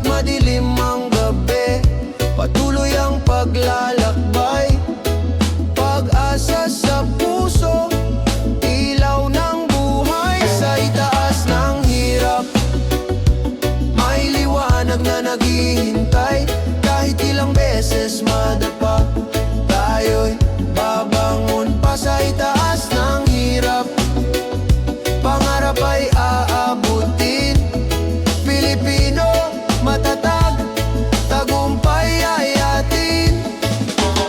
madilim ang gabi, patuloy ang paglalakbay. Pag-asa sa puso, ilaw ng buhay. Sa itaas ng hirap, may liwanag na naghihintay. Kahit ilang beses madapa, tayo'y babangon pa. Sa itaas ng hirap, pangarap ay aabutin. Pilipino, matatag, tagumpay ay atin.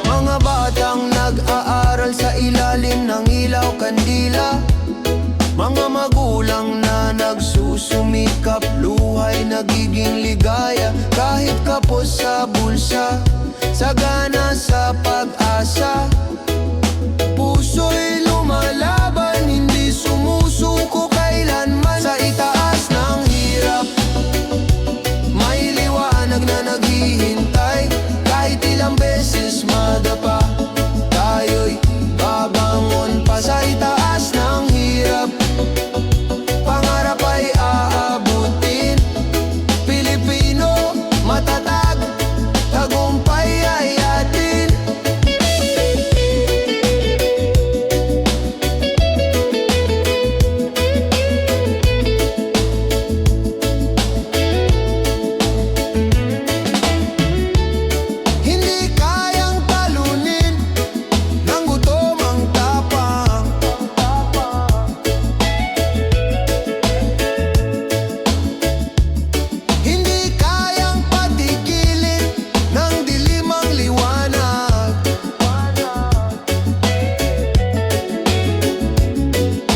Mga batang nag-aaral sa ilalim ng ilaw kandila, mga magulang na nagsusumikap, luhay nagiging ligaya. Kahit kapos sa bulsa, sagana sa pag-asa. Puso'y lumalaban, hindi sumusuko kailanman. Sa itaas ng hirap, may liwanag na naghihintay. Kahit ilang beses madapa, tayo'y babangon pa. Sa itaas ng hirap, pangarap ay aabutin. Pilipino, matatag, tagumpay ay atin. Hindi kayang talunin ng gutom ang tapang. Hindi kayang patigilin ng dilim ang liwanag.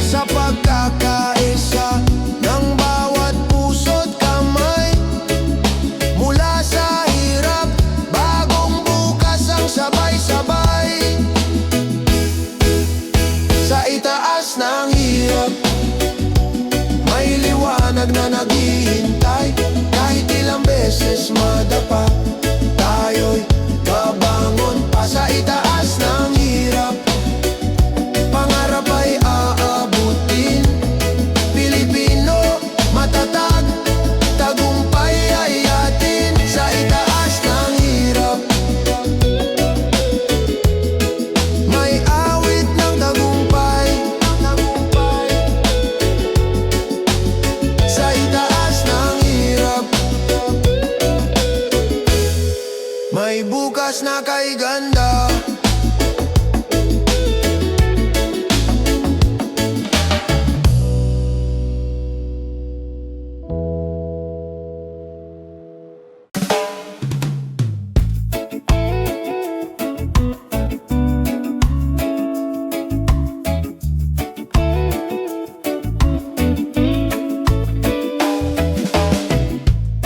Sa pagkakaisa ng bawat puso't kamay, mula sa hirap, bagong bukas ang sabay-sabay. Sa itaas ng hirap, may liwanag na naghihintay. Kahit ilang beses madapa, tayo'y babangon pa. Sa itaas ng hirap, pangarap ay aabutin. Pilipino, matatag, tagumpay ay atin. Sa itaas ng hirap, may awit ng tagumpay. Sa itaas ng hirap, may bukas na kay ganda.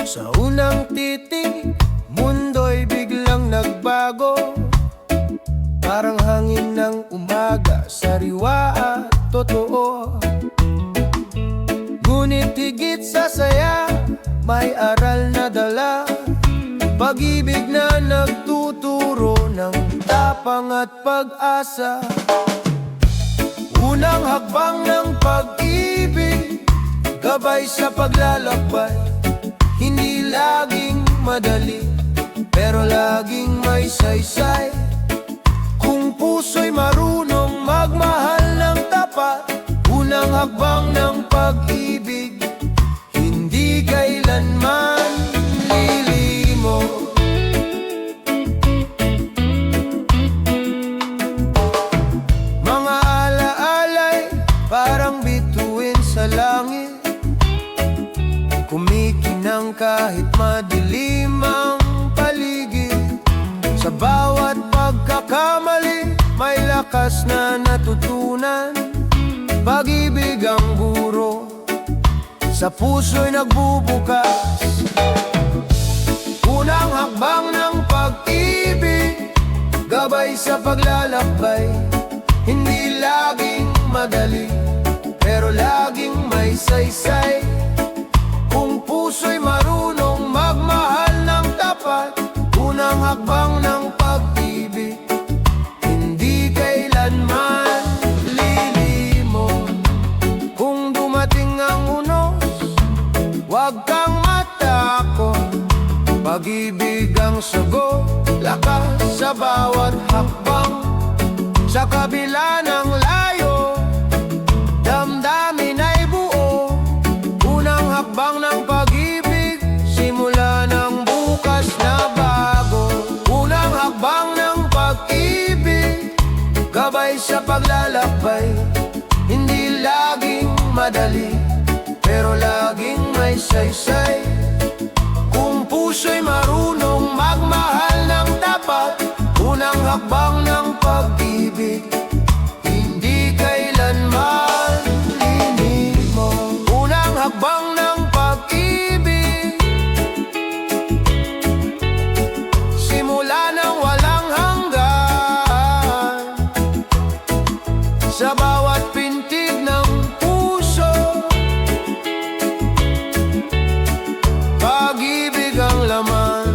Sa unang titig, mundo'y biglang nagbago. Parang hangin ng umaga, sariwa at totoo. Ngunit higit sa saya, may aral na dala. Pag-ibig na nagtuturo ng tapang at pag-asa. Unang hakbang ng pag-ibig, gabay sa paglalakbay. Hindi laging madali, pero laging may saysay. Kung puso'y marunong magmahal ng tapat, unang hakbang ng pag-ibig, hindi kailanman lilimot. Mga alaalay, parang bituin sa langit, kumikinang kahit madilim ang paligid. Sa bawat pagkakamali, may lakas na natutunan. Pag-ibig ang guro, sa puso'y nagbubukas. Unang hakbang ng pag-ibig, gabay sa paglalakbay. Hindi laging madali, pero laging may saysay. Kung puso'y marunong magmahal ng tapat, unang hakbang ng pag-ibig, hindi kailanman lilimot. Kung dumating ang unos, huwag kang matakot. Hindi laging madali, pero laging may saysay. Kung puso'y marunong magmahal ng tapat, unang hakbang ng pag-ibig, hindi kailanman linimong. Unang hakbang ng pag-ibig, simula ng walang hanggan. Sa bawat pintig ng puso, pag-ibig ang laman.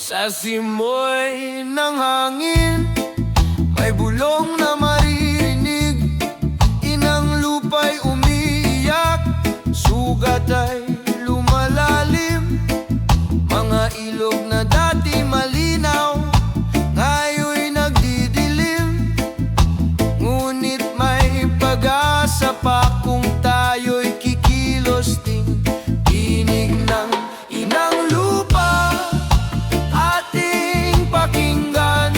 Sa simoy ng hangin, may bulong na maririnig. Inang lupa'y umiiyak, sugat ay lumalalim. Mga ilog na dati malinaw, ngayon'y nagdidilim. Ngunit may pag-asa pa kung tayo'y kikilos din. Tinig ng inang lupa, ating pakinggan.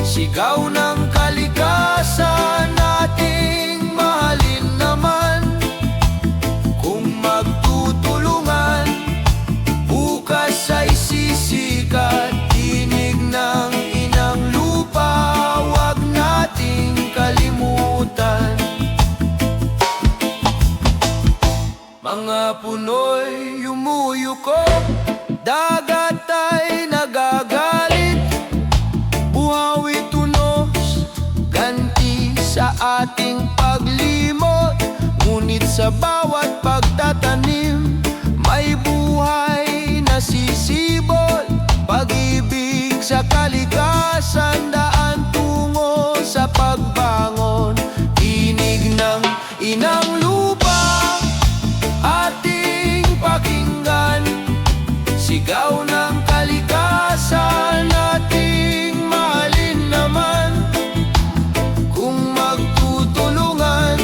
Sigaw ng kalikasan, ating mahalin naman. Kung magtutulungan, bukas ay sisikat. Tinig ng inang lupa, wag nating kalimutan. Mga puno'y yumuyuko, dagat ay nagagalit. Buhawi tunos, ganti sa ating paglimot. Ngunit sa bawat pagtatanim, may buhay na sisibol. Pag-ibig sa kalikasan, daan tungo sa pagbangon. Tinig ng inang lupa, ating pakinggan. Sigaw ng kalikasan, ating mahalin naman. Kung magtutulungan,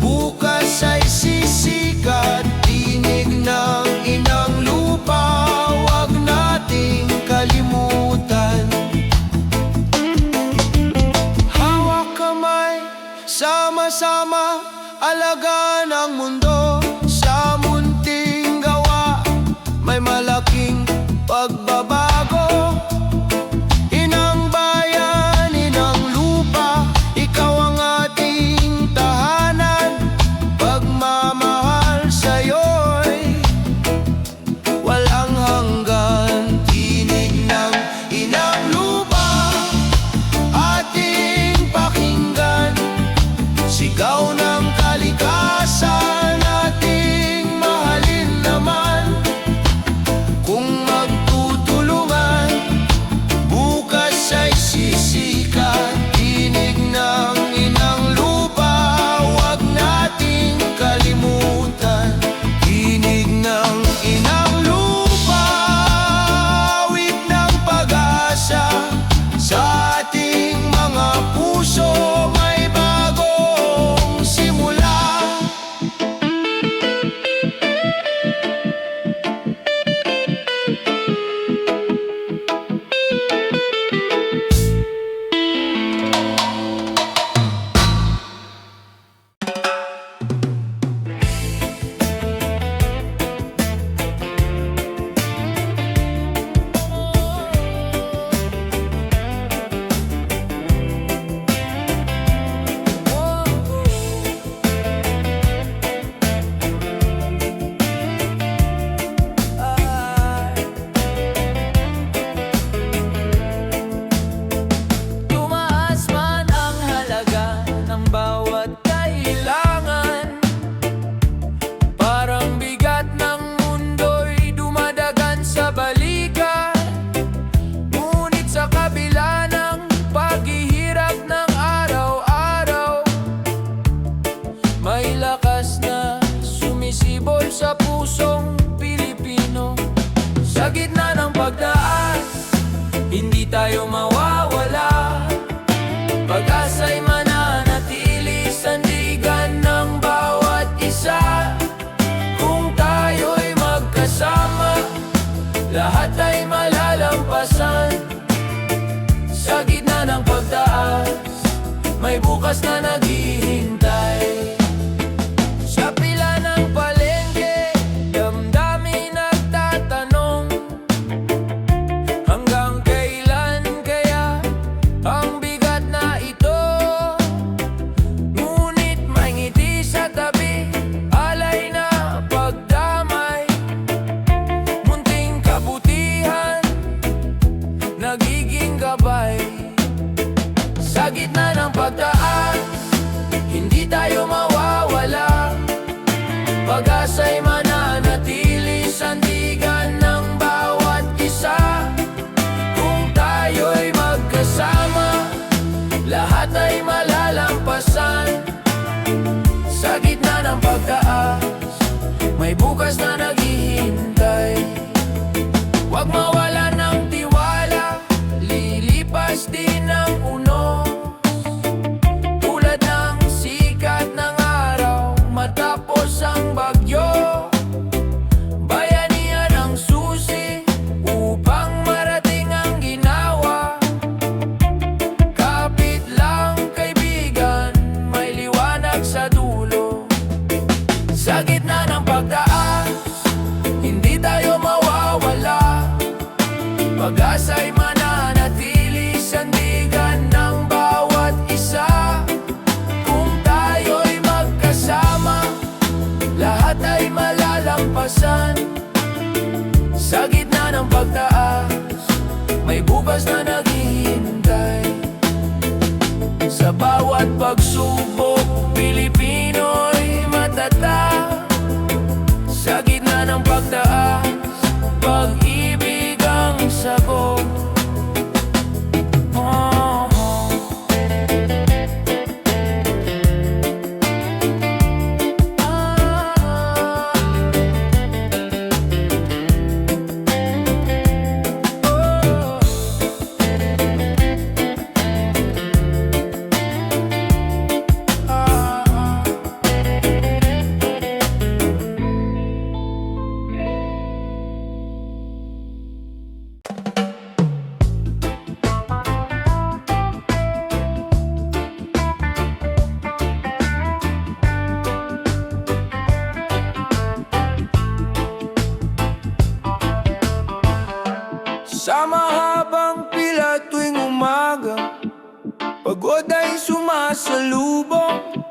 bukas ay sisikat. Tinig ng inang lupa, wag nating kalimutan. Hawak kamay, sama-sama, alagaan ang mundo. Sa munting gawa, may malaking pagbabago. Inang bayan, inang lupa, ikaw ang ating tahanan. Pagmamahal sa'yo'y walang hanggan. Tinig ng inang lupa, ating pakinggan. Sigaw ng kalikasan, Sa gitna ng pagdaan, hindi tayo mawawala. Pag-asa'y mananatili, sandigan ng bawat isa. Kung tayo'y magkasama, lahat ay malalampasan. Sa gitna ng pagtaas, may bukas na naghihintay. Huwag mawala ng tiwala, lilipas din ang unos. Tulad ng sikat ng araw, matapos ang bagyo. Bayanihan ang susi upang marating ang ginawa. Kapit lang kaibigan, may liwanag sa dulo. Sa gitna ng pagtaas, hindi tayo mawawala. Pag-asa'y mananatili, sandigan ng bawat isa. Kung tayo'y magkasama, lahat ay malalampasan. Sa gitna ng pagtaas, may bukas na naghihintay. Sa bawat pagsubok, Pilipino'y matatag. Sa gitna ng pagtaas, pag-ibig ang sagot. Sa mahabang pila tuwing umaga, pagod ay sumasalubong.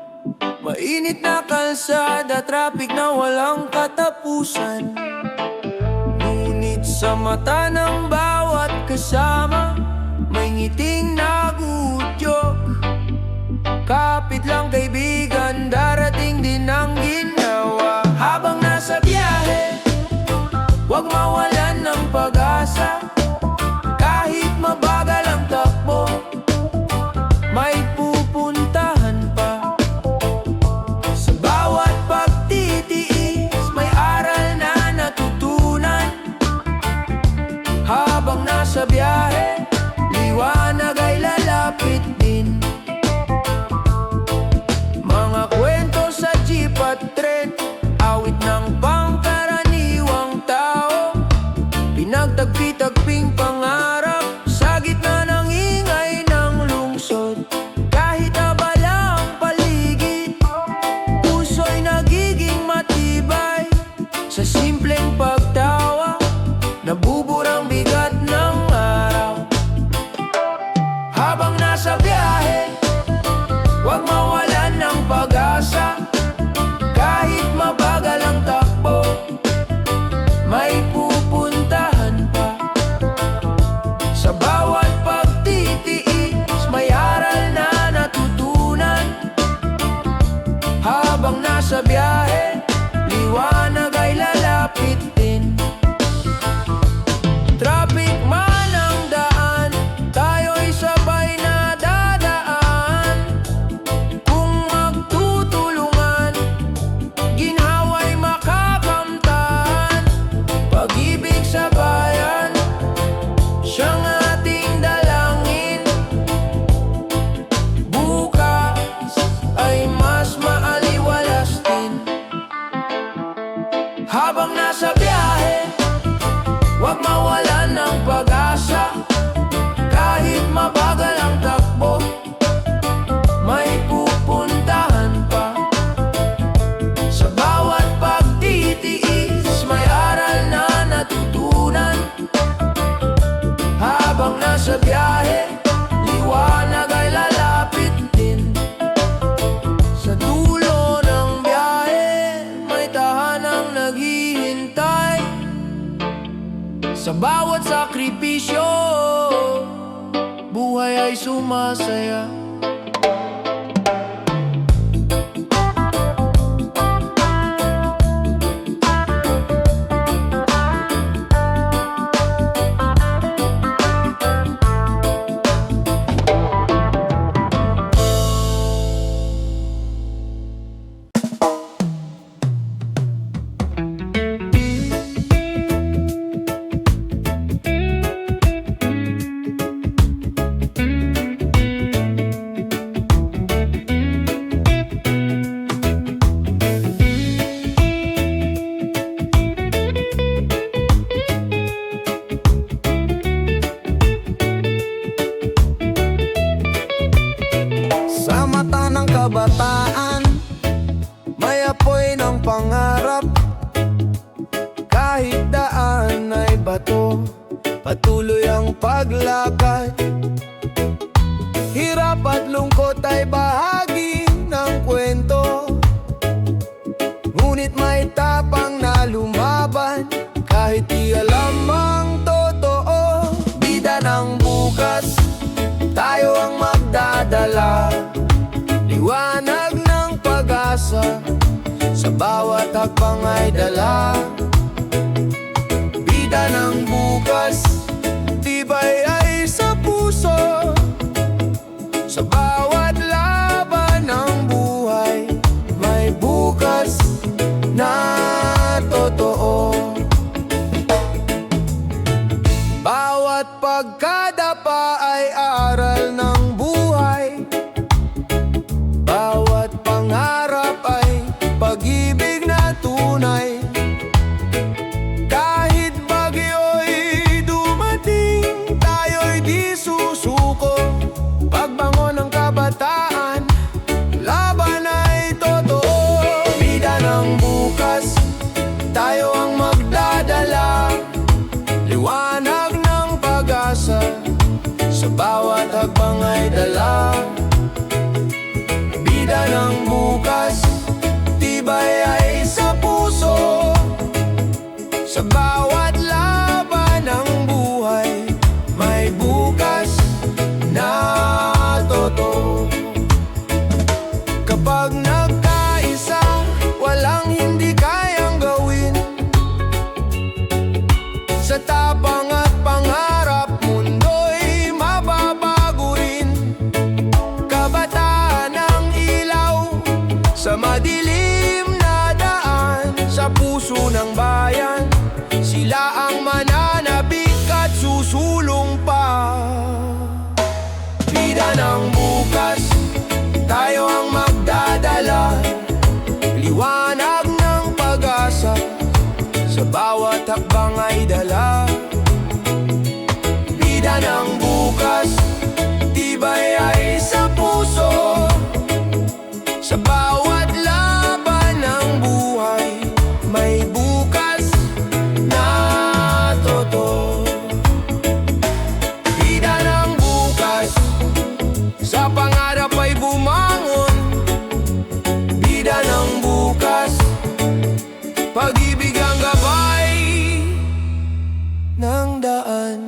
Mainit na kalsada, traffic na walang katapusan. Ngunit sa mata ng bawat kasama, may ngiting nagudyok. Kapit lang kaibigan, darating din ang ginawa. Habang nasa biyahe, huwag mawalan ng pag-asa. Kahit mabagal ang takbo, may pupuntahan pa. Sa bawat pagtitiis, may aral na natutunan. Habang nasa biyahe, liwanag ay lalapit din. Mga kwento sa jeep at tren, awit ng pangkaraniwang tao. Pinagtagpi-tagping pangarap sa gitna ng ingay ng lungsod. Kahit abala ang paligid, puso'y nagiging matibay. Sa simpleng pagtawa, nabuburang bigat ng araw. Habang nasa biyahe, huwag mawalan ng pag-asa. Kahit mabagal ang takbo, may pupuntahan pa. Sa bawat pagtitiis, may aral na natutunan. Habang nasa biyahe, liwanag ay lalapit din. Traffic man ang daan, tayo'y sabay na dadaan. Kung magtutulungan, ginhawa'y makakamtan. Pag-ibig sa bayan, siyang ating dalangin. Bukas ay mas maaliwalas din. Habang nasa biyahe, huwag mawalan ng pag-asa. Kahit mabagal ang takbo, may pupuntahan pa. Sa bawat pagtitiis, may aral na natutunan. Habang nasa biyahe, liwanag ay lalapit din. Sa dulo ng biyahe, may tahanang naghihintay. Sa bawat sakripisyo, buhay ay sumasaya. kabataan, may apoy ng pangarap. Kahit daan ay bato, patuloy ang paglakad. Hirap at lungkot ay bahagi ng kwento, ngunit may tapang na lumaban. Kahit di alam ang totoo, bida ng bukas, tayo ang magdadala. Liwanag ng pag-asa, sa bawat hakbang ay dala. Bida ng bukas, tibay ay sa puso. Sa bawat laban ng buhay, may bukas na totoo. Bawat pagkadapa ay aral ng buhay. Bawat pangarap ay pag-ibig na tunay. Kahit bagyo'y dumating, tayo'y di susuko. Pagbangon ng kabataan, laban ay totoo. Bida ng bukas, tayo ang magdadala. Liwanag ng pag-asa, sa bawat hakbang ay dala. Bida ng bukas, tibay ay sa puso. Sa bawat laban ng buhay, may bukas na totoo. Kapag nagkaisa, walang hindi kayang gawin. Sa tapang at pangarap, mundo'y mababago rin. Kabataan ang ilaw sa madilim na daan. Sa puso ng bayan, sila ang mananabik at susulong pa. Bida ng bukas, tayo ang magdadala. Liwanag ng pag-asa, sa bawat hakbang ay dala. Bida ng bukas, tibay ay sa puso. Sa bawat laban ng buhay, may bukas na totoo. Bida ng bukas, sa pangarap ay bumangon. Bida ng bukas, pag-ibig ang gabay ng daan.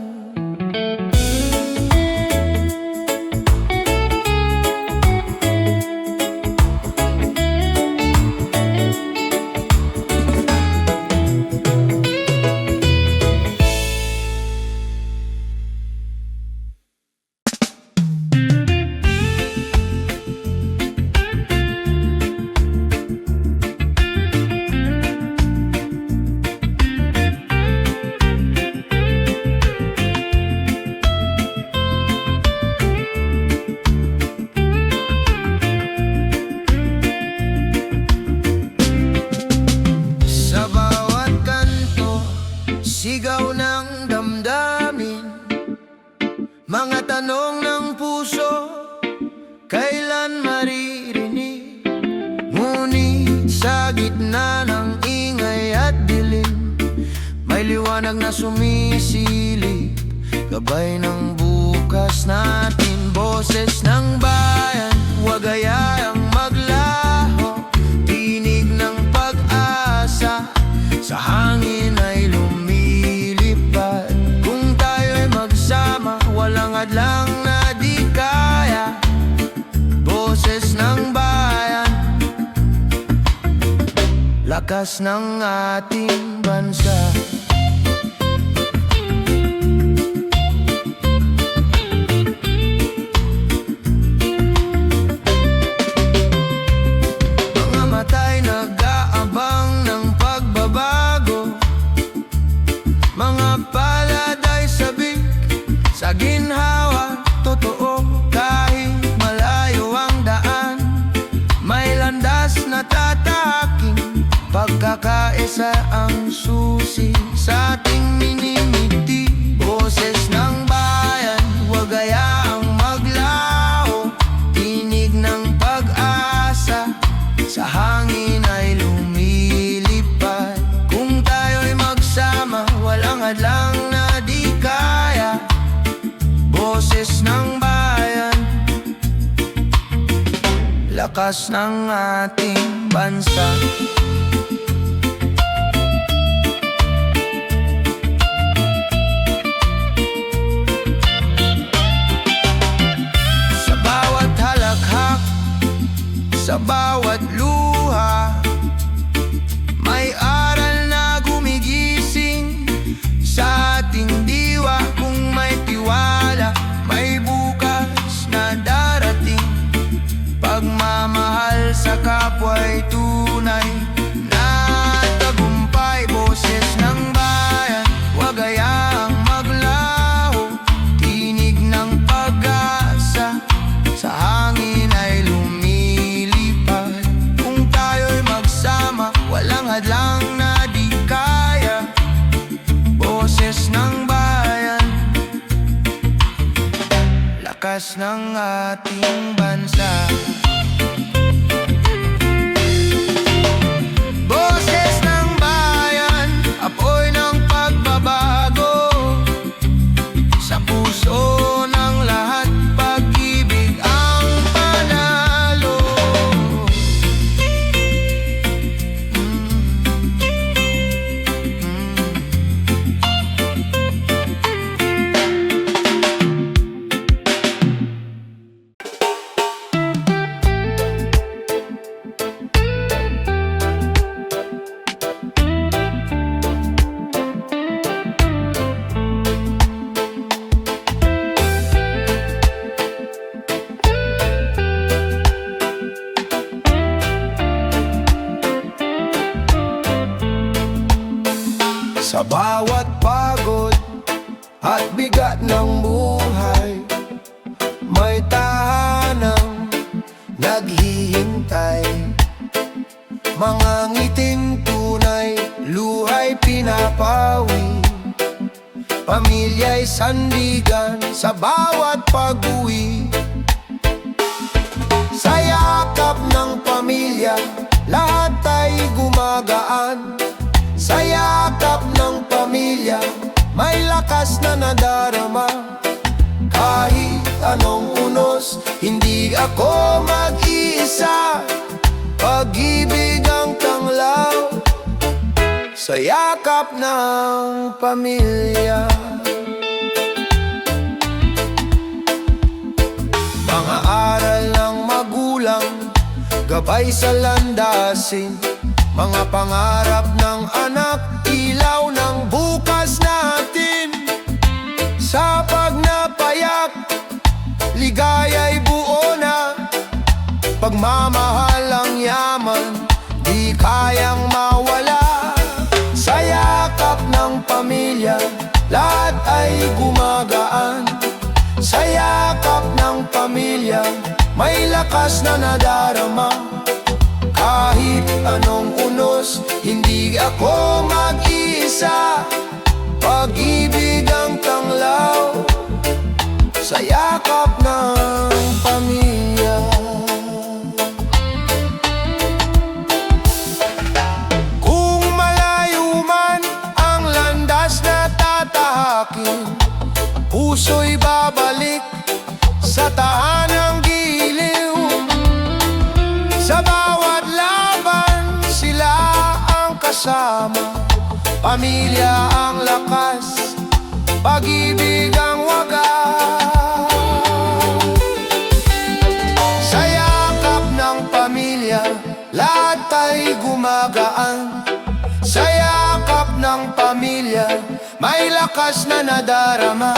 Sigaw ng damdamin, mga tanong ng puso, kailan maririnig? Ngunit sa gitna ng ingay at dilim, may liwanag na sumisilip, gabay ng bukas natin. Boses ng bayan, huwag hayaang maglaho, tinig ng pag-asa, sa hangin ay lumilipad. Kung tayo'y magsama, walang hadlang na di kaya. Boses ng bayan, lakas ng ating bansa. Mga matay nag-aabang ng pagbabago, mga palad ay sabik sa ginhawa. Totoo, kahit malayo ang daan, may landas na tatahaking. Pagkakaisa ang susi sa ating minimiti. Boses ng bayan, huwag hayaang maglaho, tinig ng pag-asa, lakas ng ating bansa. Sa bawat halakhak, sa bawat luha, may aral na gumigising sa ating diwa. Kung may tiwala, may bukas na darating. Pagmamahal sa kapwa'y tunay na tagumpay. Boses ng bayan, huwag hayaang maglaho. Tinig ng pag-asa, sa hangin ay lumilipad. Kung tayo'y magsama, walang hadlang na di kaya. Boses ng bayan, lakas ng ating bansa. Boses ng bayan, apoy ng pagbabago. Sa puso ng lahat, pag-ibig ang panalo. Sa bawat pagod at bigat ng buhay, may tahanang naghihintay. Mga ngiting tunay, luha'y pinapawi. Pamilya'y sandigan sa bawat pag-uwi. Sa yakap ng pamilya, lahat ay gumagaan. Sa yakap ng pamilya, may lakas na nadarama. Kahit anong unos, hindi ako mag-iisa. Pag-ibig ang tanglaw sa yakap ng pamilya. Mga aral ng magulang, gabay sa landasin. Mga pangarap ng anak, ilaw ng bukas natin. Sa pagnapayak, ligaya'y buo na. Pagmamahal ang yaman, di kayang mawala. Sa yakap ng pamilya, lahat ay gumagaan. Sa yakap ng pamilya, may lakas na nadarama. Kahit anong unos, hindi ako mag-isa. Pag-ibig ang tanglaw sa yakap ng pamilya. Kung malayo man ang landas na tatahakin, puso'y babalik sa tahanang giliw. Sa bawat laban, sila ang kasama. Pamilya ang lakas, pag-ibig ang wagas. Sa yakap ng pamilya, lahat ay gumagaan. Sa yakap ng pamilya, may lakas na nadarama.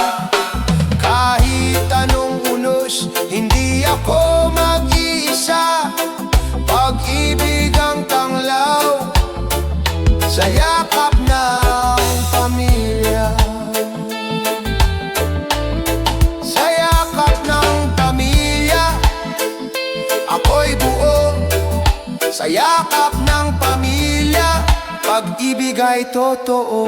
Kahit anong unos, hindi ako mag-iisa. Pag-ibig ang tanglaw sa yakap ng pamilya. Sa yakap ng pamilya, ako'y buo. Sa yakap ng pamilya, pag-ibig ay totoo.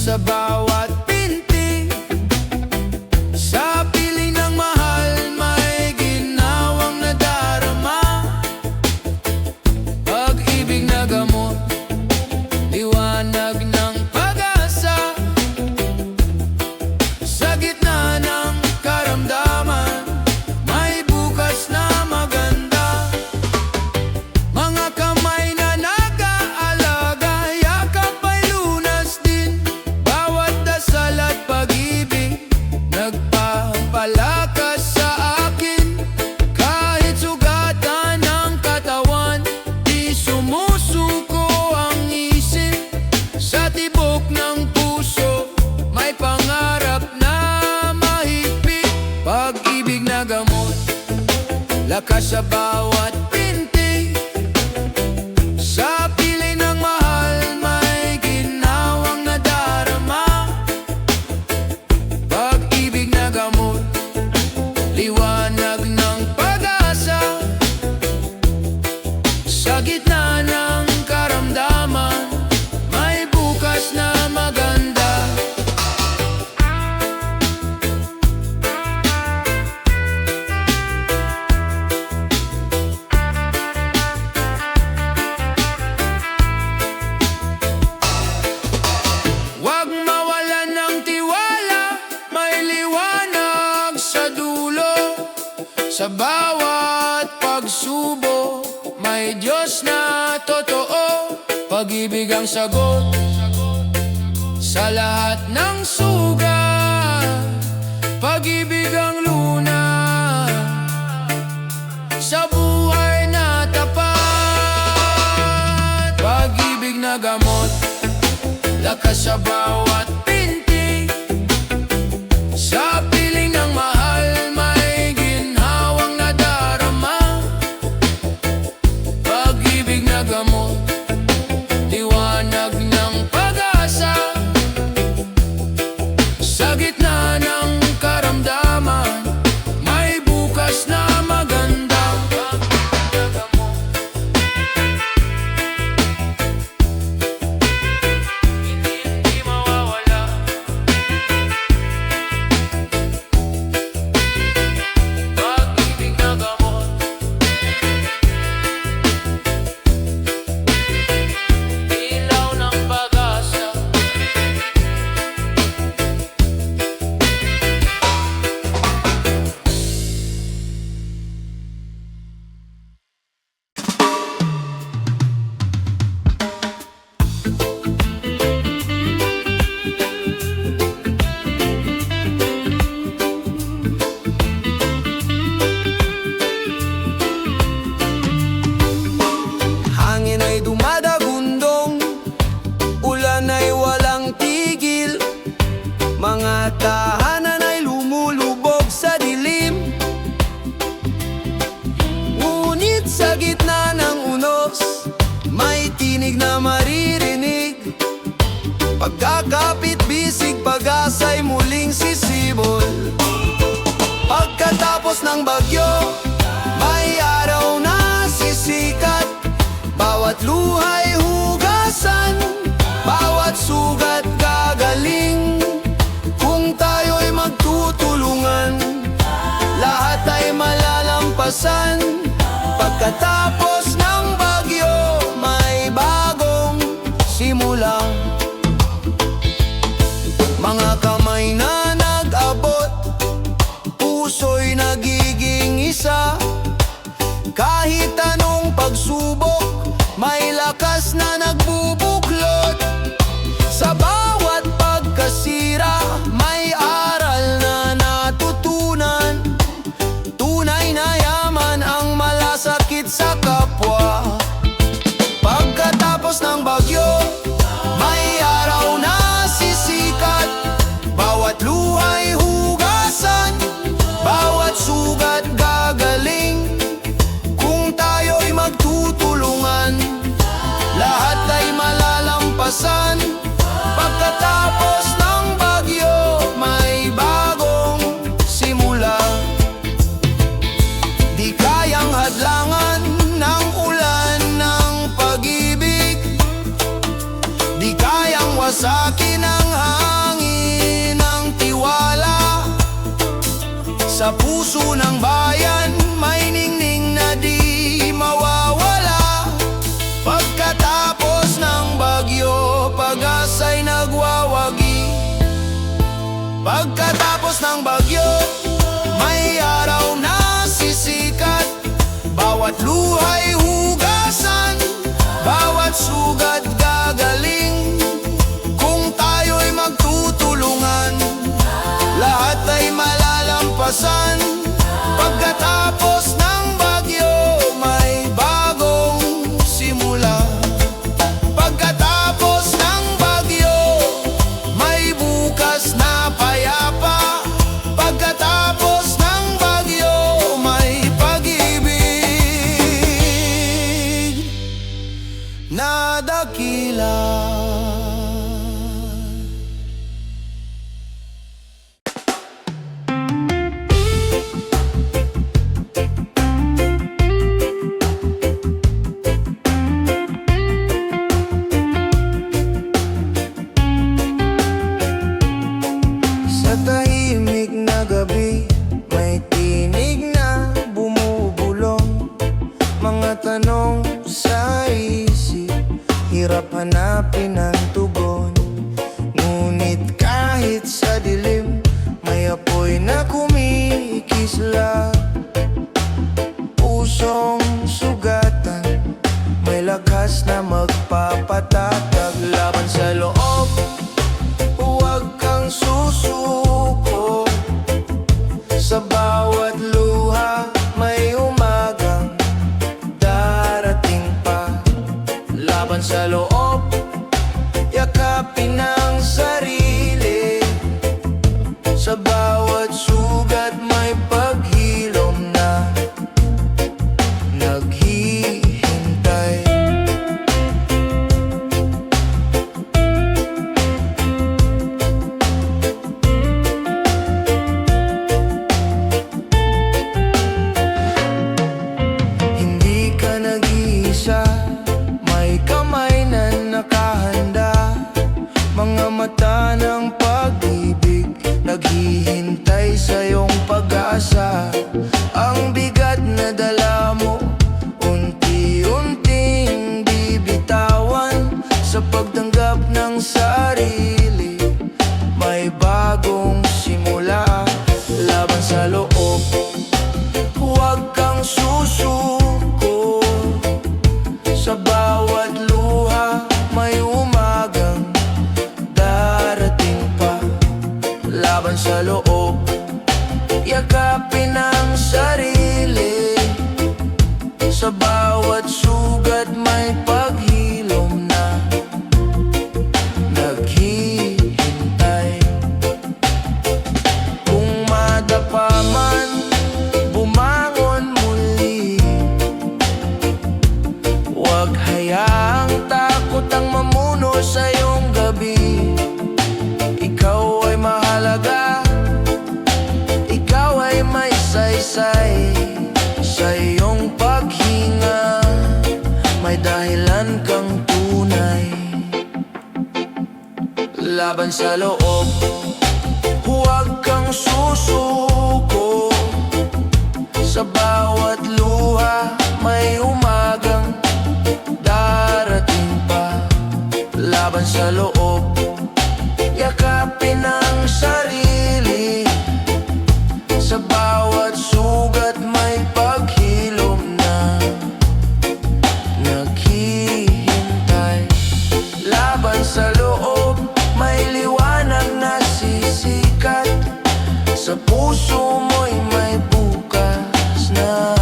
sa bawat pinti. Sa piling ng mahal, may ginawang nadarama. Pag-ibig na gamot, liwanag ng pag-asa. Sa gitna ng karamdaman, may bukas na maganda. Mga kamay na nag-aalaga, yakap ay lunas din. Bawat dasal at pag-ibig, nagpapalakas sa akin. Kahit sugatan ng katawan, di sumusuko ang isip. Sa tibok ng puso, may pangarap na mahigpit. Pag-ibig na gamot, lakas sa bawat pinti. Sa piling ng mahal, may ginawang nadarama. Pag-ibig na gamot, liwanag ng pag-asa. Sa gitna ng karamdaman, may bukas na maganda. Huwag mawalan ng tiwala, may liwanag sa dulo. Sa bawat pagsubok, may Diyos na totoo. Pag-ibig ang sagot sa lahat ng sugat. Pag-ibig ang luna sa buhay na tapat. Pag-ibig na gamot, lakas sa bawat pinti. Sa piling ng mahal, may ginhawang nadarama. Pag-ibig na gamot, liwanag ng pag-asa. Sa gitna ng karamdaman, may bukas na maganda. Hindi mawawala. Pag-ibig na gamot, ilaw ng pag-asa. Hangin ay dumadagundong, ulan ay walang tigil. Mga tahanan ay lumulubog sa dilim. Ngunit sa gitna ng unos, may tinig na maririnig. Pagkakapit bisig, pag-asa'y muling sisibol. Pagkatapos ng bagyo, may araw na sisikat. Bawat luha'y hugasan, bawat sugat gagaling. Kung tayo'y magtutulungan, lahat ay malalampasan. Pagkatapos ng bagyo, may bagong simula. Mga kamay na nag-abot, puso'y nagiging isa. Kahit anong pagsubok, may lakas na nagbubuklod. Sa bawat pagkasira, may aral na natutunan. Tunay na yaman ang malasakit sa kapwa. Pagkatapos ng bagyo, may araw na sisikat. Bawat luha'y hugasan, bawat sugat gagaling. Kung tayo'y magtutulungan, lahat puso ng bayan, may ningning na di mawawala. Pagkatapos ng bagyo, pag-asa'y nagwawagi. Pagkatapos ng bagyo, may araw na sisikat. Bawat luha'y hugasan, bawat sugat gagaling. Kung tayo'y magtutulungan, lahat ay malalampasan. Pagkatapos ng bagyo, may bagong simula. Pagkatapos ng bagyo, may bukas na payapa. Pagkatapos ng bagyo, may pag-ibig na dakila. Sa tahimik na gabi, may tinig na bumubulong. Mga tanong sa isip, hirap hanapin ang tugon. Ngunit kahit sa dilim, may apoy na kumikisla. Pusong sugatan, may lakas na magpapatatag. Laban sa loob, huwag kang susuko. Sa bawat luha, may umagang darating pa. Laban sa loob, yakapin ang sarili. Sa bawat sugat, may paghilom na naghihintay. Hindi ka nag-iisa, may kamay na nakahanda. Mga mata ng pag-ibig, naghihintay sa iyong pag-asa. Ang bigat na dala mo, unti-unting bibitawan. Sa pagtanggap ng sarili, may bagong simula. Laban sa loob, huwag kang susuko. Sa bawat luha, may umagang darating pa. Laban sa loob, yakapin ang sarili. Sa bawat sugat, may paghilom na naghihintay. Kung madapa man, bumangon muli. Huwag hayaang takot ang mamuno sa iyong gabi. Ikaw ay mahalaga, ikaw ay may saysay. Sa iyong paghinga, may dahilan kang tunay. Laban sa loob, huwag kang susuko. Sa bawat luha, may umagang darating pa. Laban sa loob, yakapin ang sarili. Sa bawat sugat, may paghilom na naghihintay. Laban sa loob, may liwanag na sisikat. Sa puso mo'y may bukas na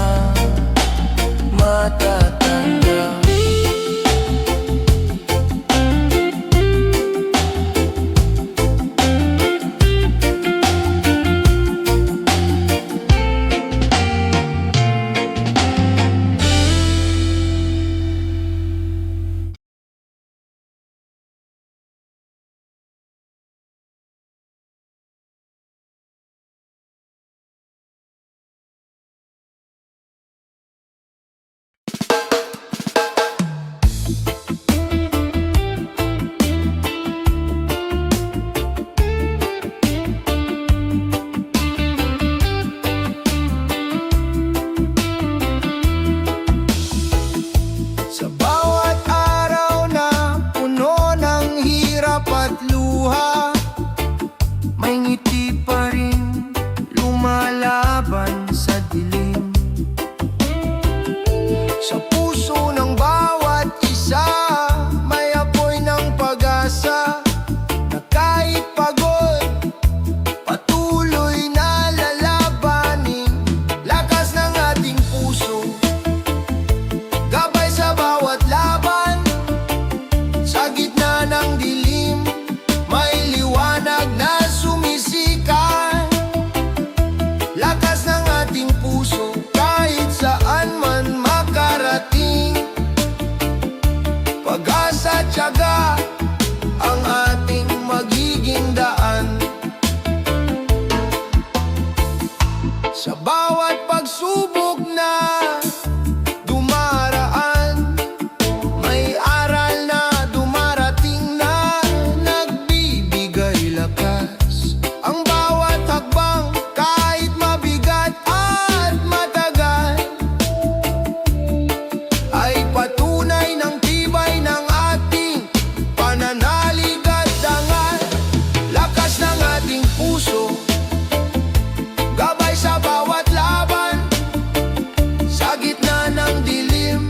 Sa puso ng bawat isa may apoy ng pag-asa, na kahit pagod patuloy na lalabanin. Lakas ng ating puso, gabay sa bawat laban. Sa gitna ng dilim, may liwanag na sumisikat. Lakas ng ating puso, kahit saan man makarating. Pag-asa, tiyaga, ang ating magiging daan. Sa bawat pagsubok na dumaraan, may aral na dumarating na nagbibigay lakas. Ang bawat hakbang, kahit mabigat at matagal, ay patunay ng tibay ng ating pananalig at dangal. Lakas ng ating puso, gabay sa bawat laban. Sa gitna ng dilim,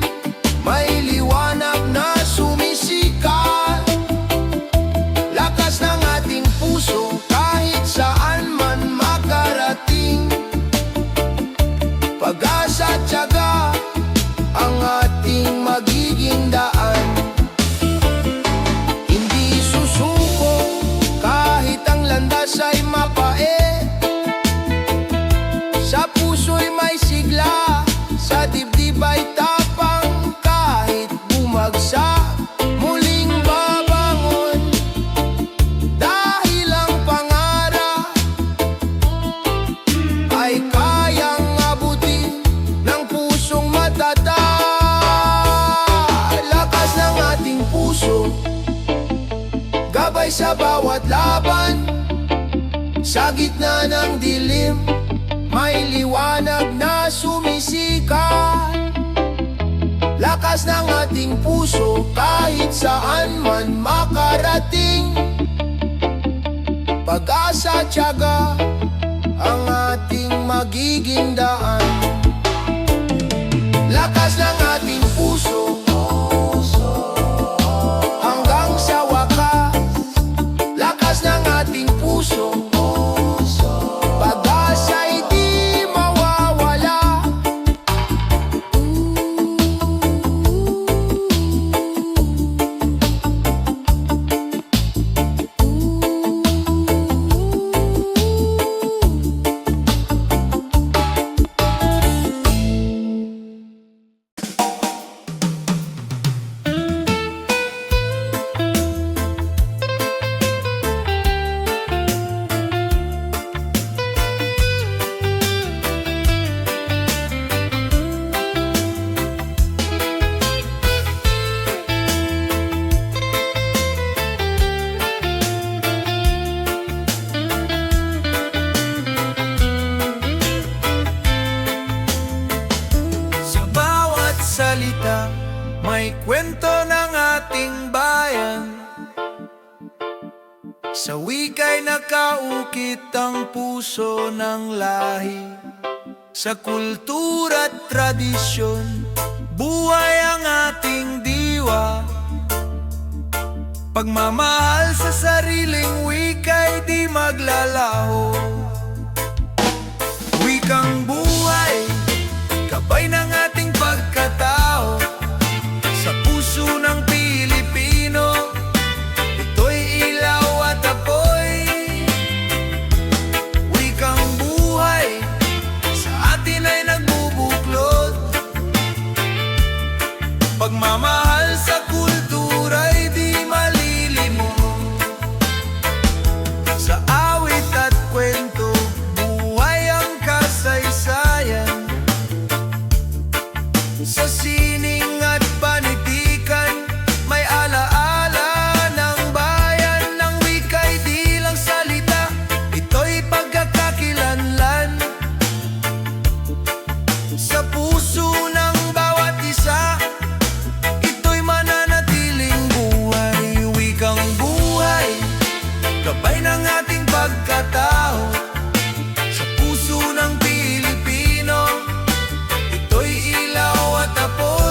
may liwanag na sumisikat. Lakas ng ating puso, kahit saan man makarating. Pag-asa, tiyaga, ang ating magiging daan. Hindi susuko kahit ang landas ay mapait. Sa puso'y may sigla, sa dibdib ay tapang. Kahit bumagsak, muling babangon. Dahil ang pangarap ay kayang abutin ng pusong matatag. Lakas ng ating puso, gabay sa bawat laban. Sa gitna ng dilim, may liwanag na sumisikat. Lakas ng ating puso, kahit saan man makarating. Pag-asa, tiyaga, ang ating magiging daan. Lakas ng ating puso, hanggang sa wakas. Lakas ng ating puso, pag-asa'y di mawawala. Sa bawat salita, may kwento ng ating bayan. Sa wika'y nakaukit ang puso ng lahi. Sa kultura at tradisyon, buhay ang ating diwa. Pagmamahal sa sariling wika'y di maglalaho. Wikang buhay, gabay ng ating pagkatao. Sa puso ng Pilipino, ito'y ilaw at apoy. Wikang buhay, sa atin ay nagbubuklod. Pagmamahal sa kultura'y di malilimot. Sa awit at kwento, buhay ang kasaysayan. Sa sining at panitikan, may alaala ng bayan. Ng wika'y di lang salita, ito'y pagkakakilanlan. Sa puso ng bawat isa, ito'y mananatiling buhay. Wikang buhay, gabay ng ating pagkatao. Sa puso ng Pilipino, ito'y ilaw at apoy.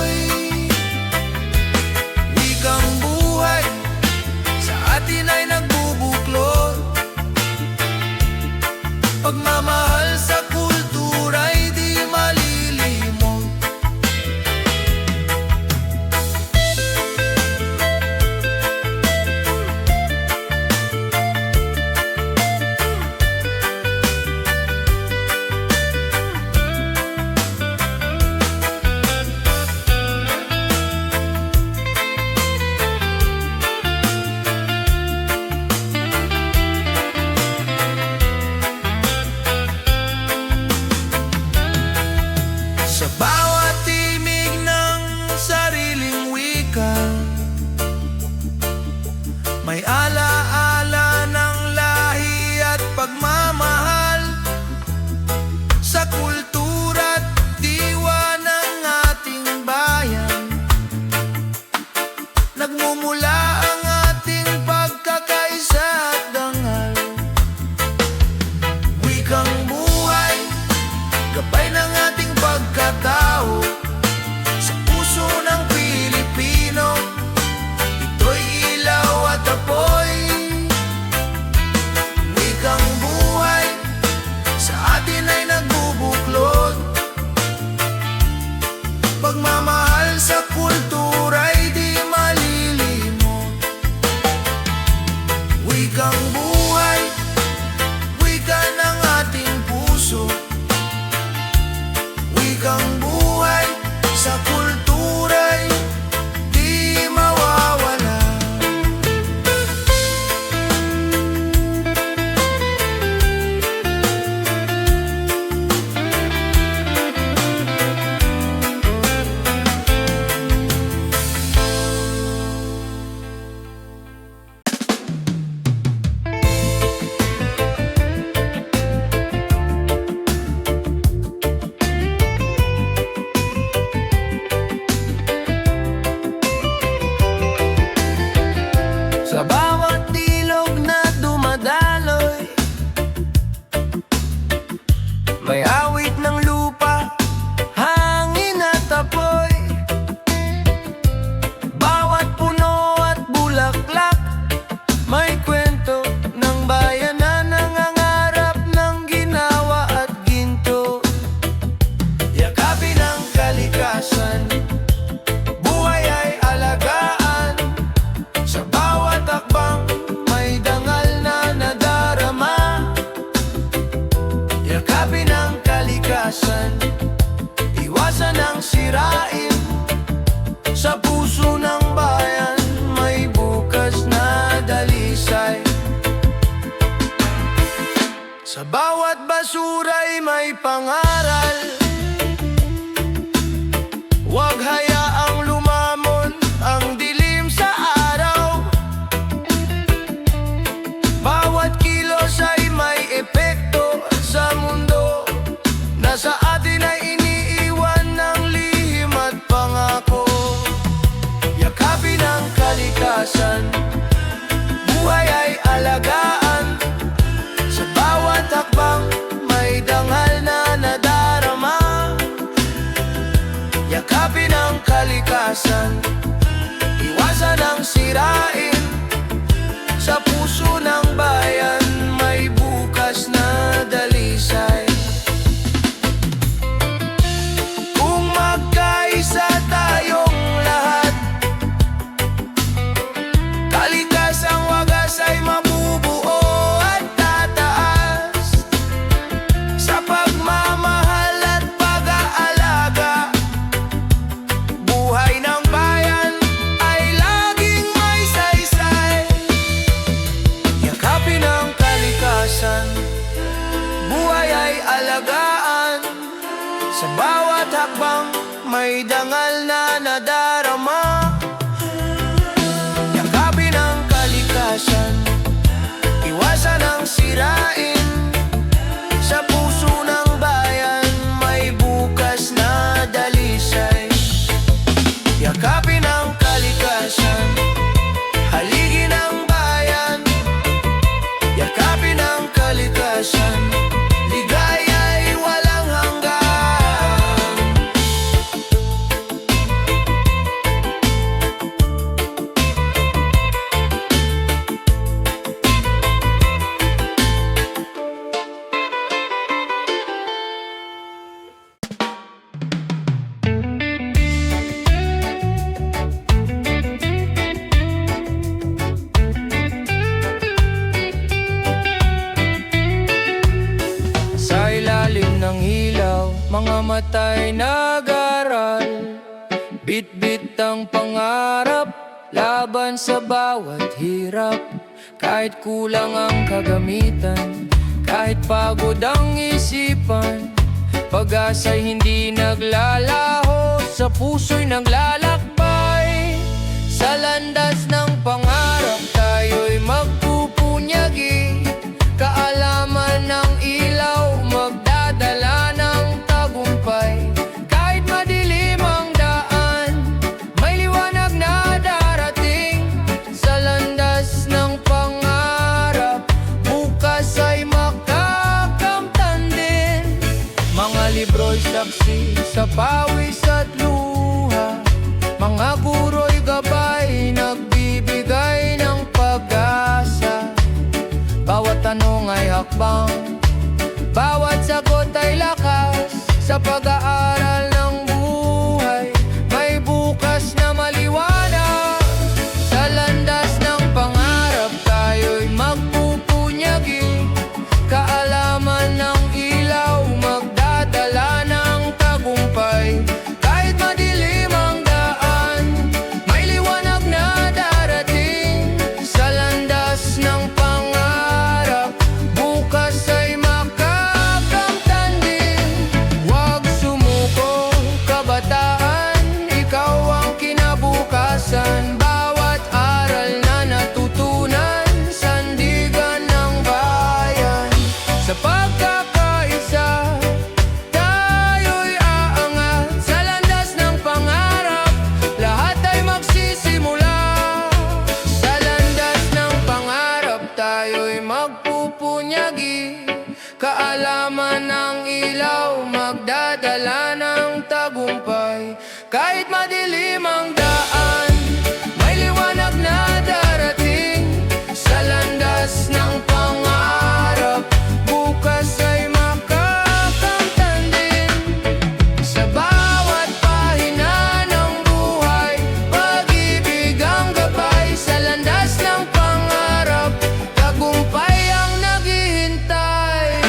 pagmamahal sa kultura'y di malilimot. Wikang buhay, wika ng ating puso. Wikang buhay sa kultura'y di mawawala. Sa bawat ilog na dumadaloy, may awit ng lupa, hangin at apoy. Bawat puno at bulaklak, may kwento ng bayan na nangangarap ng ginawa at ginto. Yakapin ang kalikasan, buhay ay alagaan. Sa bawat takbang, may dangal na nadarama. Yakapin ang kalikasan, iwasan ang sirain. Sa puso ng bayan, may bukas na dalisay. Sa bawat basura'y may pangaral. Huwag hayaang lumamon ang dilim sa araw. Bawat kilos ay may epekto sa mundo. Nasa atin ay iniiwan ng lihim at pangako. Yakapin ang kalikasan, buhay ay alagaan. Sa bawat hakbang, may dangal na nadarama. Yakapin ang kalikasan, iwasan ang sirain. Sa puso ng bayan, may bukas na dalisay. Kung magkaisa tayong lahat, kalikasang wagas ay mabubuo at tataas. Sa pagmamahal at pag-aalaga, buhay ng bayan ay laging may saysay. Yakapin ang kalikasan, buhay ay alagaan. Sa bawat hakbang, may dangal na nadarama. Yakapin ang kalikasan, iwasan ang sirain. Sa puso ng bayan, may bukas na dalisay. Yakapin ang kalikasan, haligin ang bayan. Yakapin ang kalikasan, ligaya'y walang hanggan. Sa ilalim ng ilaw, mga matay nag-aral. Bit-bit ang pangarap, laban sa bawat hirap. Kahit kulang ang kagamitan, kahit pagod ang isipan, pag-asa'y hindi naglalaho, sa puso'y naglalakbay. Sa landas ng pangarap, tayo'y magpupunyagi. Kaalaman ng ilaw, magdadala ng tagumpay. Kahit madilim ang daan, may liwanag na darating. Sa landas ng pangarap, bukas ay makakamtan din. Mga libro'y saksi sa pawis at luha, mga guro'y gabay, Kahit madilim ang daan, may liwanag na darating. Sa landas ng pangarap, bukas ay makakamtan din. Sa bawat pahina ng buhay, pag-ibig ang gabay. Sa landas ng pangarap, tagumpay ang naghihintay.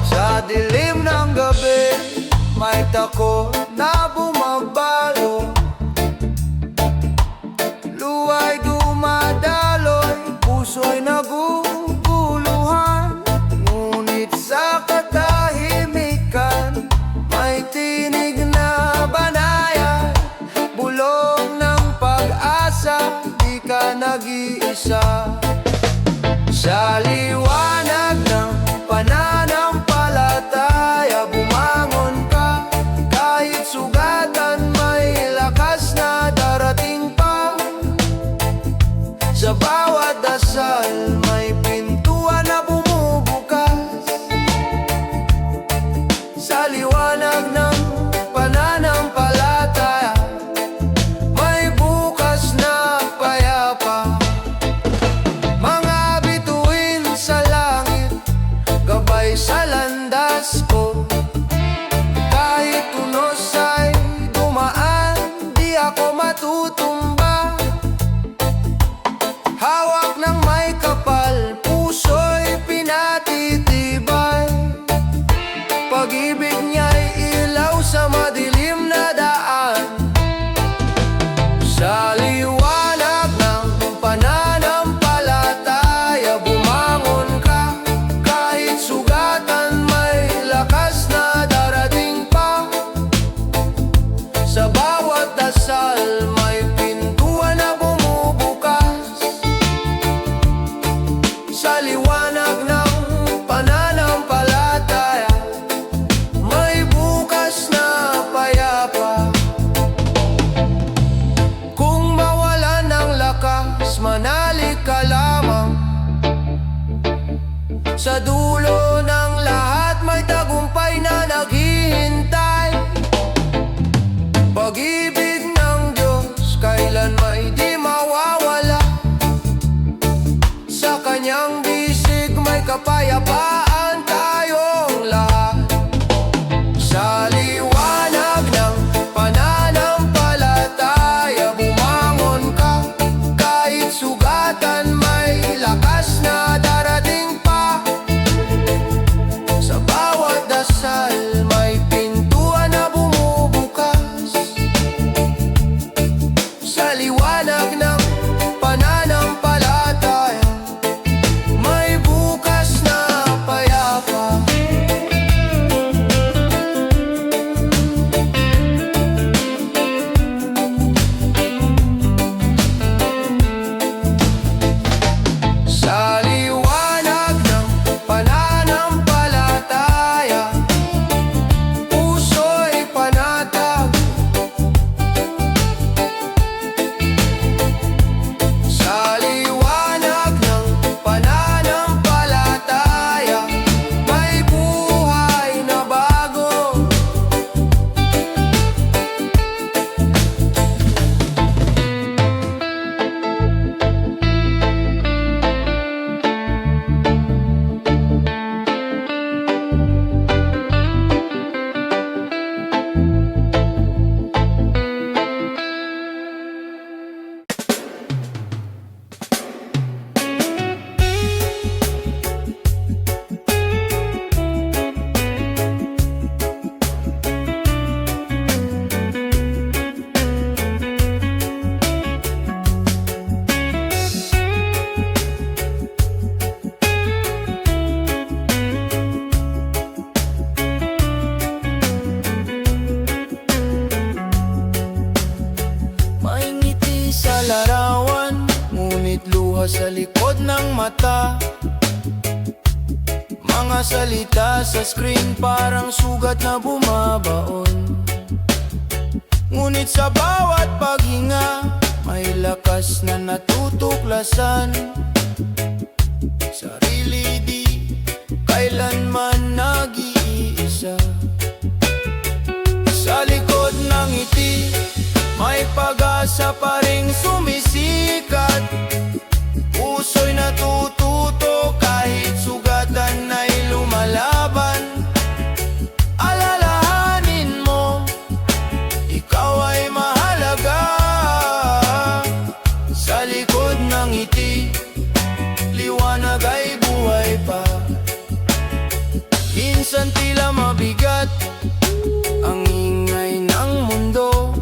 Sa dilim ng gabi, may takot na bumabalo. Luwa'y dumadaloy, puso'y naguguluhan. Ngunit sa katahimikan, may tinig na banayad. Bulong ng pag-asa, di ka nag-iisa. Sa liwanag ng pananampalataya, bumangon ka. Kahit sugatan, may lakas na darating pa. Sa bawat dasal, may pintuan na bumubukas. Sa liwanag ng pananampalataya, may bukas na payapa. Mga bituin sa langit, gabay sa landas ko. Kahit tunos ay dumaan, di ako matutumba. Hawak ng may kapal, puso'y pinatitibay. Pag-ibig niya'y ilaw sa madilim na daan. Sa liwanag ng pananampalataya, bumangon ka. Kahit sugatan, may lakas na darating pa. Sa bawat dasal, may pintuan na bumubukas. Sa liwanag ng pananampalataya, may bukas na payapa. Kung mawalan ng lakas, manalik ka lamang. Sa dulo ng lahat, may tagumpay na naghihintay. Pag-ibig ng Diyos, kailan may di mawawala. Sa kanyang bisig, may kapayapaan tayong lahat. Sa liwanag ng pananampalataya, bumangon ka. Kahit sugatan, may lakas na darating pa. Sa bawat dasal, may pintuan na bumubukas. Sa liwanag ng pananampalataya, may bukas na ngunit luha sa likod ng mata. Mga salita sa screen parang sugat na bumabaon, ngunit sa bawat paghinga may lakas na natutuklasan. Sarili di kailanman nag-iisa. Sa likod ng ngiti may pag-asa pa ring sumisikat. Puso'y natututo kahit sugatan ay lumalaban. Alalahanin mo, ikaw ay mahalaga. Sa likod ng ngiti, liwanag ay buhay pa. Minsan tila mabigat ang ingay ng mundo,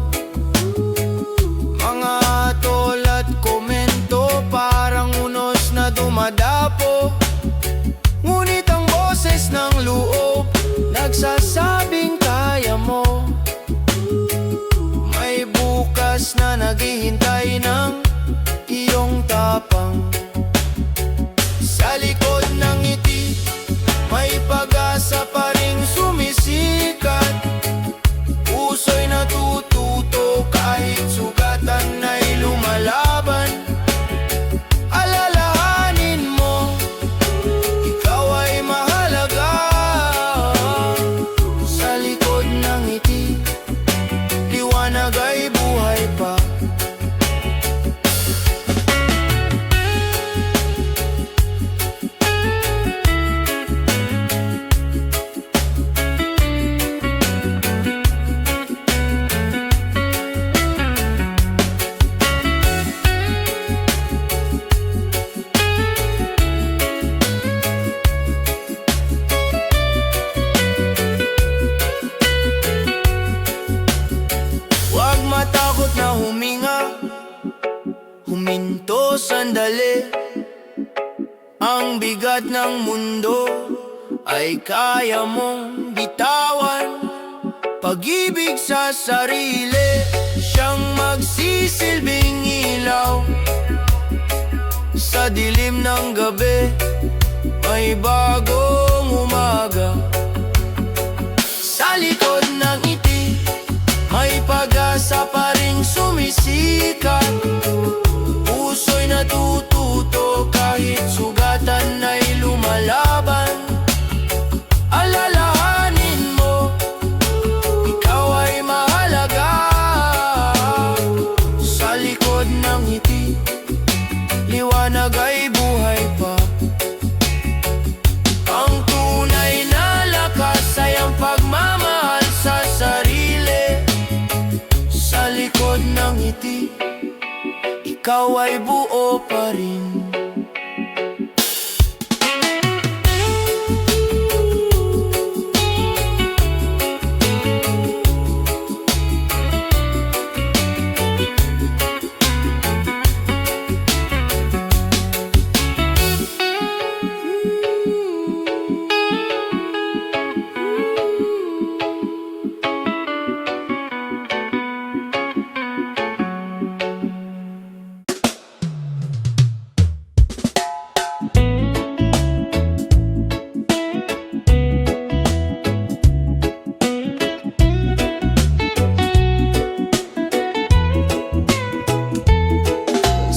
mga tol at komento parang unos na dumadapo, ngunit ang boses ng loob nagsasabing kaya mo. May bukas na naghihintay ng iyong tapang. Sa likod ng ngiti may pag-asa pa ring sumisikat. Puso'y natututo kahit sugatan ay lumalaban. Alalahanin mo, ikaw ay mahalaga. Sa likod ng ngiti, liwanag ay buhay pa. Huwag matakot na huminga, huminto sandali. Ang bigat ng mundo ay kaya mong bitawan. Pag-ibig sa sarili, siyang magsisilbing ilaw. Sa dilim ng gabi, may bagong umaga. Sa likod ng ngiti, may pag-asa pa ring sumisikat. Puso'y natututo kahit sugatan ay lumalaban. Alalahanin mo, ikaw ay mahalaga. Sa likod ng ngiti, liwanag ay buhay pa. Ang tunay na lakas ay ang pagmamahal sa sarili. Sa likod ng ngiti, ikaw ay buo pa rin.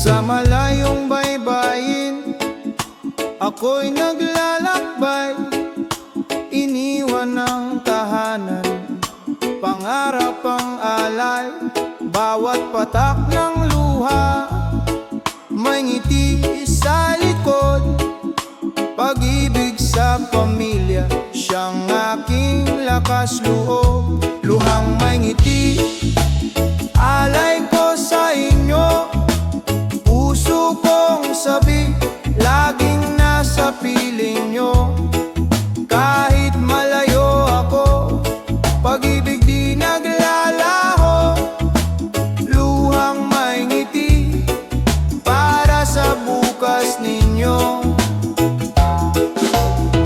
Sa malayong baybayin, ako'y naglalakbay. Iniwan ng tahanan, pangarap ang alay. Bawat patak ng luha, may ngiti sa likod. Pag-ibig sa pamilya, siyang aking lakas loob. Luhang may ngiti, alay ko sa inyo. Puso kong sabi, laging nasa piling nyo. Kahit malayo ako, pag-ibig di naglalaho. Luhang may ngiti, para sa bukas ninyo.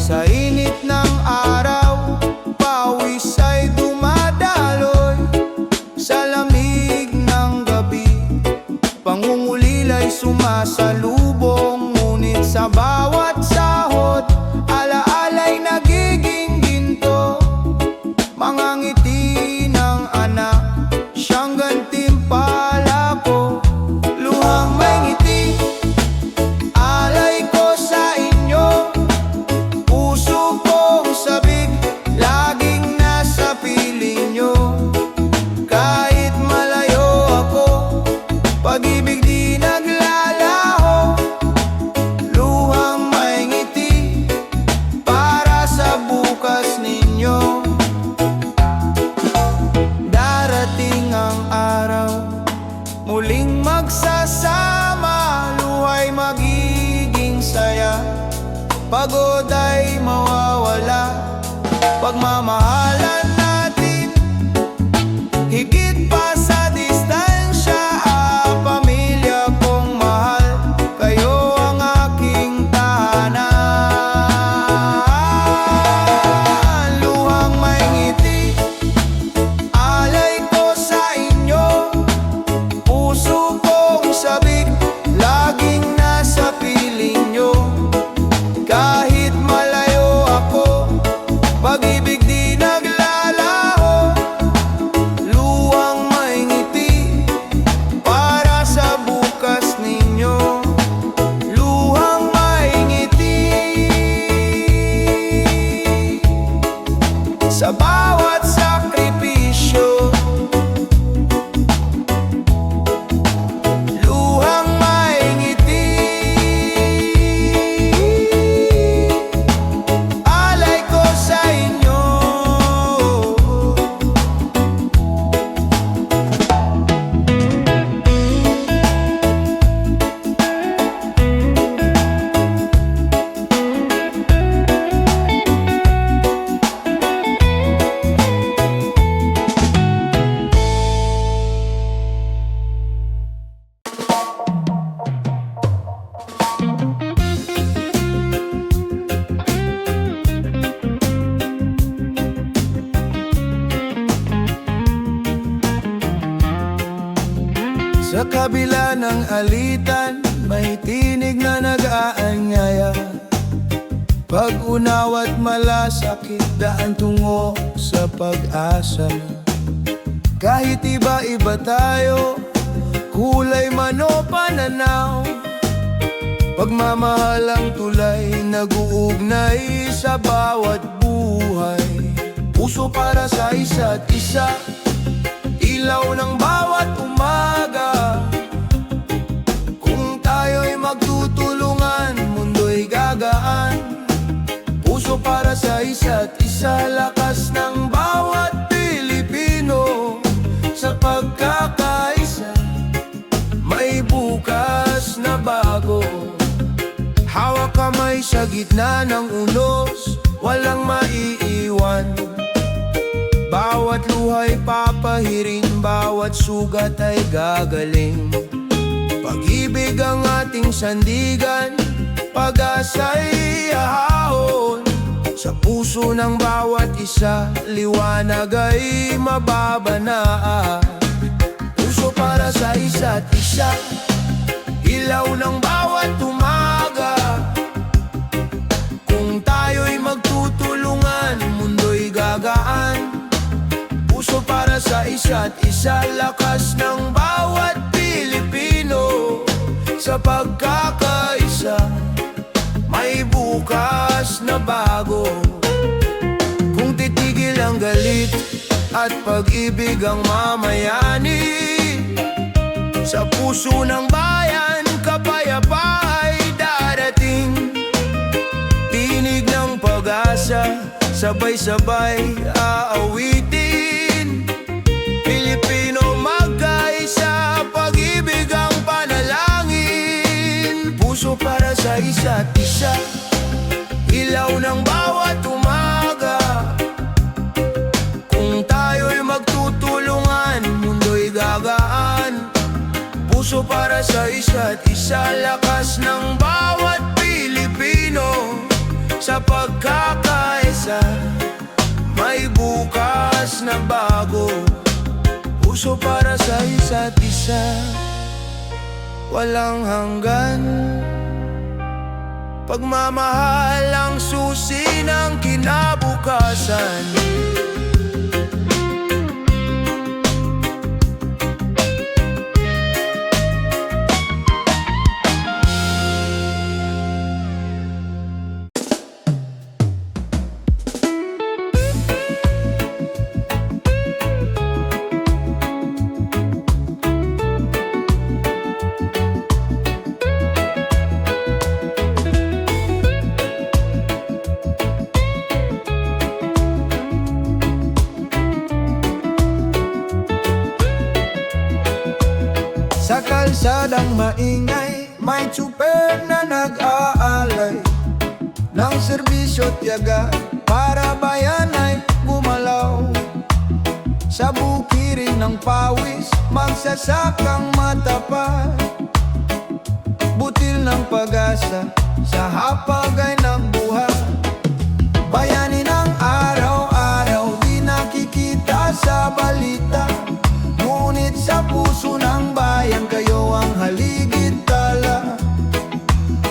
Sa init ng araw, pawis ay dumadaloy. Sa lamig ng gabi, pangunguli sila'y sumasalubong, ngunit sa bawat sahod, alaala'y nagiging ginto. Mga ngiti ng anak, siyang gantimpala ko. Luhang may ngiti, alay ko sa inyo. Puso kong sabik, laging nasa piling nyo. Kahit malayo ako, pag-ibig di naglalaho. Luhang may ngiti, para sa bukas ninyo. Darating ang araw, muling magsasama. Luhay magiging saya, pagod ay mawawala. Pagmamahalan natin, higit pa sa distansya. Pamilya kong mahal, kayo ang aking tahanan. Luhang may ngiti, alay ko sa inyo. Puso kong sabik, laging nasa piling nyo. Kahit malayo ako, pag-ibig di naglalaho. Luhang may ngiti, para sa bukas ninyo. Luhang may ngiti, sa bawat sakripisyo. Luhang may ngiti, alay ko sa inyo. Sa kabila ng alitan, may tinig na nag-aanyaya. Pag-unawa't malasakit, daan tungo sa pag-asa. Kahit iba-iba tayo, kulay man o pananaw, pagmamahal ang tulay, nag-uugnay sa bawat buhay. Puso para sa isa't isa, ilaw ng bawat umaga. Kung tayo'y magtutulungan, mundo'y gagaan. Puso para sa isa't isa, lakas ng bawat Pilipino. Sa pagkakaisa, may bukas na bago. Hawak kamay sa gitna ng unos, walang maiiwan. Bawat luhay papahirin, bawat sugat ay gagaling. Pag-ibig ang ating sandigan, pag-asa'y ahahon. Sa puso ng bawat isa, liwanag ay mababana. Puso para sa isa't isa, ilaw ng bawat umaga. Kung tayo'y magtutulungan, mundo'y gagaan. Puso para sa isa't isa, lakas ng bawat Pilipino. Sa pagkakaisa, may bukas na bago. Kung titigil ang galit at pag-ibig ang mamayani, sa puso ng bayan, kapayapaan ay darating. Tinig ng pag-asa, sabay-sabay aawitin. Pilipino magkaisa, pag-ibig ang panalangin. Puso para sa isa't isa, ilaw ng bawat umaga. Kung tayo'y magtutulungan, mundo'y gagaan. Puso para sa isa't isa, lakas ng bawat Pilipino. Sa pagkakaisa, may bukas na bago. Puso para sa isa't isa. walang hanggan. Pagmamahal ang susi ng kinabukasan. Sa kalsadang maingay, may tsuper na nag-aalay ng serbisyo tiyaga para bayan ay gumalaw. Sa bukirin ng pawis, magsasakang matapad, butil ng pag-asa, sa hapag ay nagbuhat. Bayani ng araw-araw, di nakikita sa balita, ngunit sa puso ng bayan kayo ang haligid tala.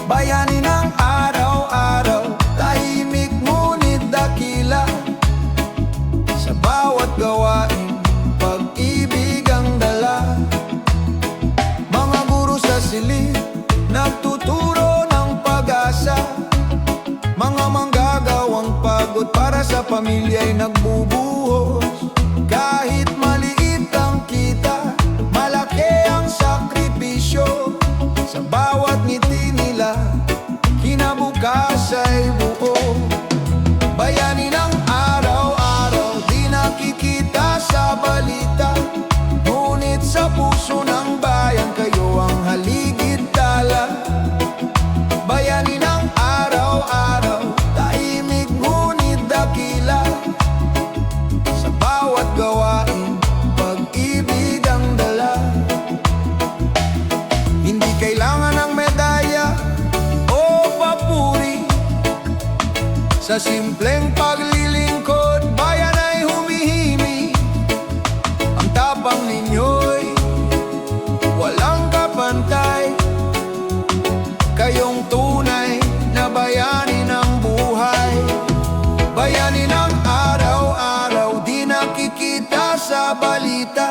Bayani ng araw-araw, tahimik ngunit dakila, sa bawat gawain, pag-ibig ang dala. Mga guro sa silid, nagtuturo ng pag-asa, mga manggagawang pagod para sa pamilya'y nagbubuhos. Kahit maliit ang kita, malaki ang sakripisyo, sa bawat ngiti nila, kinabukas ay buo. Bayani ng araw-araw, di nakikita sa balita, ngunit sa puso ng bayan kayo ang haligid tala. Bayani ng araw-araw, tahimik ngunit dakila, sa bawat gawain, pag-ibig ang dala. Hindi kailangan ng medalya o papuri, sa simpleng paglilingkod, bayan ay humihimik. Ang tapang ninyo'y walang kapantay, kayong tunay na bayani ng buhay. Bayani ng araw-araw, di nakikita sa balita,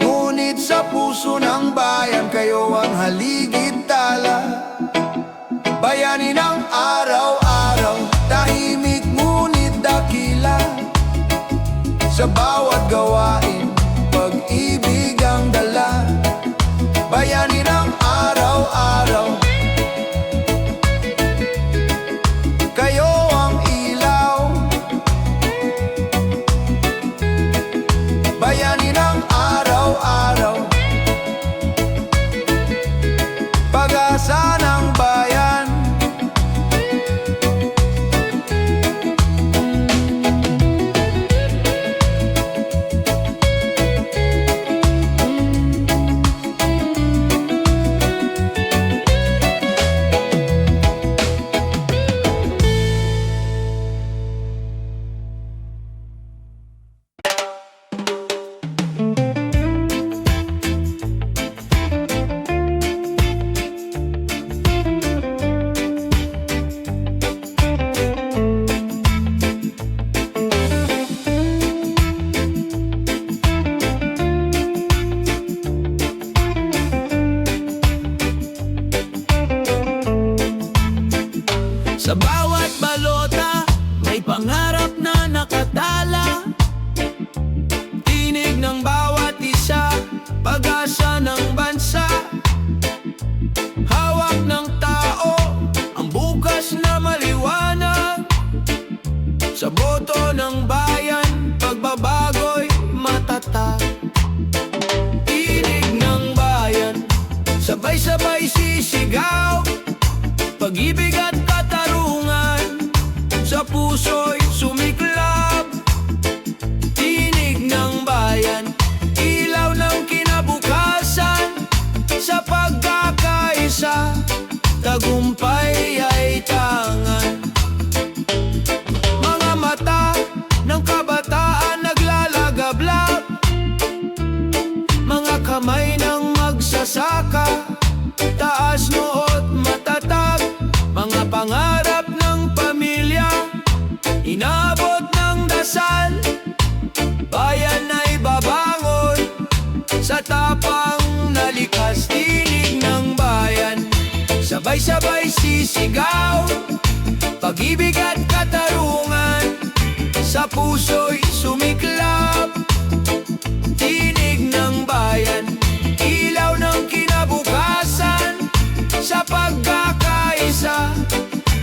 ngunit sa puso ng bayan kayo ang haligid tala. Bayani ng araw-araw, tahimik ngunit dakila, sa bawat gawain, pag-ibig ang dala. Bayani ng araw-araw, kayo ang ilaw. Bayani ng araw-araw, pag-asa ng bayan. Sa bawat balota, may pangarap na nakatala, tinig ng bawat isa, pag-asa ng bansa. Hawak ng tao, ang bukas na maliwanag, sa boto ng bayan, pagbabago'y matatag. Tinig ng bayan, sabay-sabay sisigaw, pag-ibig at katarungan, sa puso'y sumiklab. Tinig ng bayan, ilaw ng kinabukasan, sa pagkakaisa, tagumpay ay tangan. Mga mata ng kabataan naglalagablab, mga kamay ng magsasaka, matapang na likas, tinig ng bayan. Sabay-sabay sisigaw, pag-ibig at katarungan, sa puso'y sumiklab. Tinig ng bayan, ilaw ng kinabukasan, sa pagkakaisa,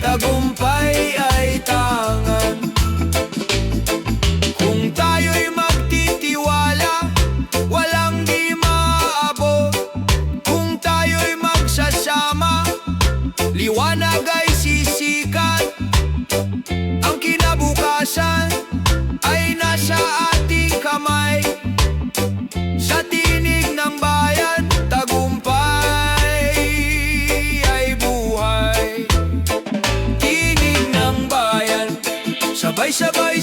tagumpay ay tangan. Kung tayo'y magtitiwala, walang di maaabot. Kung tayo'y magsasama, liwanag ay sisikat. Ang kinabukasan ay nasa ating kamay. Sa tinig ng bayan, tagumpay ay buhay. Tinig ng bayan, sabay-sabay